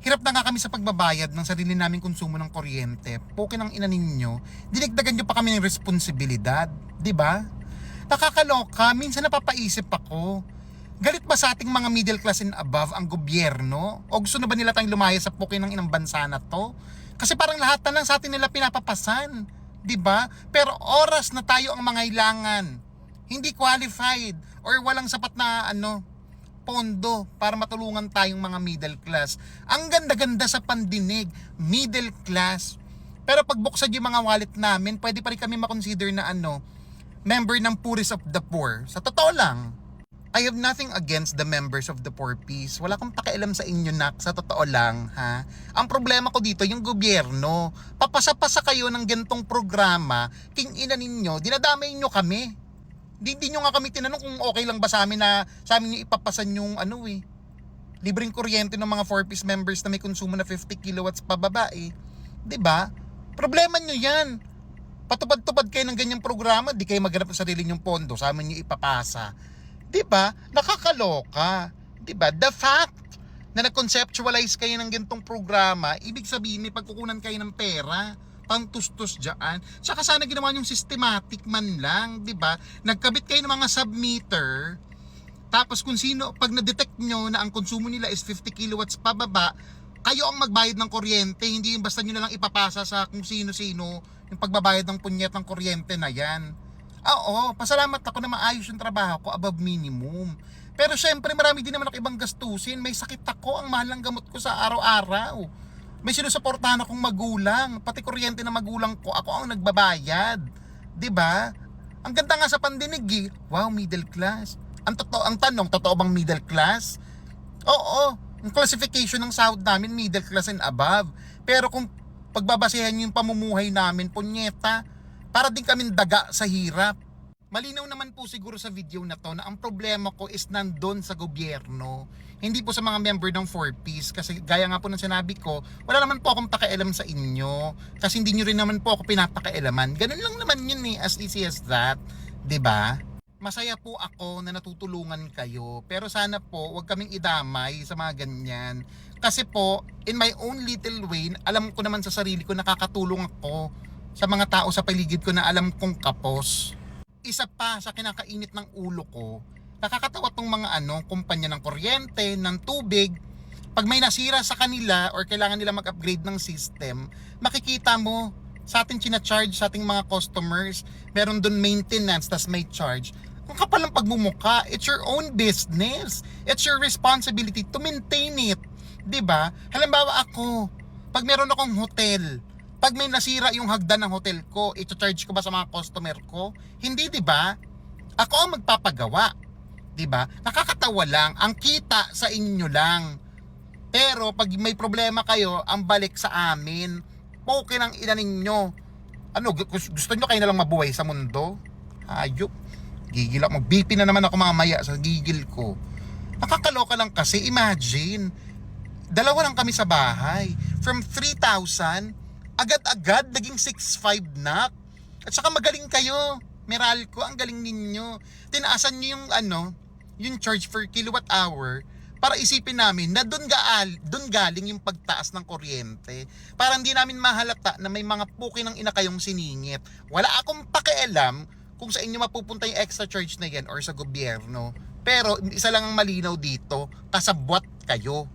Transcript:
Hirap na nga kami sa pagbabayad ng sarili naming konsumo ng kuryente. Pukin ang ina ninyo, dinagdagan nyo pa kami ng responsibilidad, di ba? Nakakaloka, minsan napapaisip ako. Galit ba sa ating mga middle class and above ang gobyerno? O gusto na ba nila tayong lumaya sa pukin ng inang bansa na to? Kasi parang lahat na lang sa atin nila pinapapasan, di ba? Pero oras na tayo ang mangailangan, hindi qualified or walang sapat na pondo para matulungan tayong mga middle class. Ang ganda-ganda sa pandinig, middle class. Pero pag buksan yung mga wallet namin, pwede pa rin kami makonsider na member ng poorest of the poor. Sa totoo lang, I have nothing against the members of the poor piece. Wala akong pakialam sa inyo, nak. Sa totoo lang, ha? Ang problema ko dito, yung gobyerno. Papasa-pasa kayo ng gantong programa, king ina ninyo, dinadamay nyo kami. Hindi nyo nga kami tinanong kung okay lang ba sa amin na sa amin nyo ipapasan yung libreng kuryente ng mga 4-piece members na may konsumo na 50 kilowatts pababa eh. 'Di ba? Problema nyo yan. Patupad-tupad kayo ng ganyang programa, di kayo maghanap ng sarili nyong pondo, sa amin nyo ipapasa. 'Di ba? Nakakaloka. 'Di ba? The fact na nag-conceptualize kayo ng gantong programa, ibig sabihin may pagkukunan kayo ng pera. Pangtustos dyan. Saka sana ginawa yung systematic man lang, di ba? Nagkabit kayo ng mga submeter, tapos kung sino, pag na-detect nyo na ang konsumo nila is 50 kilowatts pababa, kayo ang magbayad ng kuryente, hindi yung basta nyo na lang ipapasa sa kung sino-sino yung pagbabayad ng punyet ng kuryente na yan. Oo, pasalamat ako na maayos yung trabaho ko above minimum. Pero syempre marami din naman ako ibang gastusin. May sakit ako, ang mahal ng gamot ko sa araw-araw. May sinusuportahan akong magulang, pati kuryente na magulang ko, ako ang nagbabayad. 'Di ba? Ang ganda nga sa pandinig eh. Wow, middle class. Ang tanong, totoo bang middle class? Oo, yung classification ng sahod namin, middle class and above. Pero kung pagbabasehan niyo yung pamumuhay namin, punyeta, para din kaming daga sa hirap. Malinaw naman po siguro sa video na to na ang problema ko is nandun sa gobyerno. Hindi po sa mga member ng 4-piece kasi gaya nga po ng sinabi ko, wala naman po akong pakialam sa inyo kasi hindi nyo rin naman po ako pinapakialaman. Ganun lang naman yun eh, as easy as that. 'Di ba? Masaya po ako na natutulungan kayo pero sana po wag kaming idamay sa mga ganyan. Kasi po, in my own little way, alam ko naman sa sarili ko nakakatulong ako sa mga tao sa paligid ko na alam kong kapos. Isa pa sa kinakainit ng ulo ko, nakakatawa tong mga kumpanya ng kuryente, ng tubig. Pag may nasira sa kanila or kailangan nila mag-upgrade ng system, makikita mo sa ating china-charge sa ating mga customers, meron doon maintenance tas may charge. Ang kapal ng pagmumuka, it's your own business. It's your responsibility to maintain it. 'Di ba? Halimbawa ako, pag meron akong hotel, pag may nasira yung hagdan ng hotel ko, i-charge ko ba sa mga customer ko? Hindi, 'di ba? Ako ang magpapagawa. 'Di ba? Nakakatawa lang, ang kita sa inyo lang. Pero pag may problema kayo, ang balik sa amin. Poke ng ina ninyo. Gusto nyo kayo na lang mabuhay sa mundo? Hayop. Gigil ako. Mag-BP na naman ako mamaya sa gigil ko. Nakakaloka lang kasi, imagine. Dalawa lang kami sa bahay. From 3,000, agad-agad naging 6,500 na. At saka magaling kayo. Meralco, ang galing ninyo. Tinaasan nyo yung charge per kilowatt hour para isipin namin na doon galing yung pagtaas ng kuryente. Para hindi namin mahalata na may mga puki ng ina kayong siningit. Wala akong pakialam kung sa inyo mapupunta yung extra charge na yan or sa gobyerno. Pero isa lang ang malinaw dito, kasabwat kayo.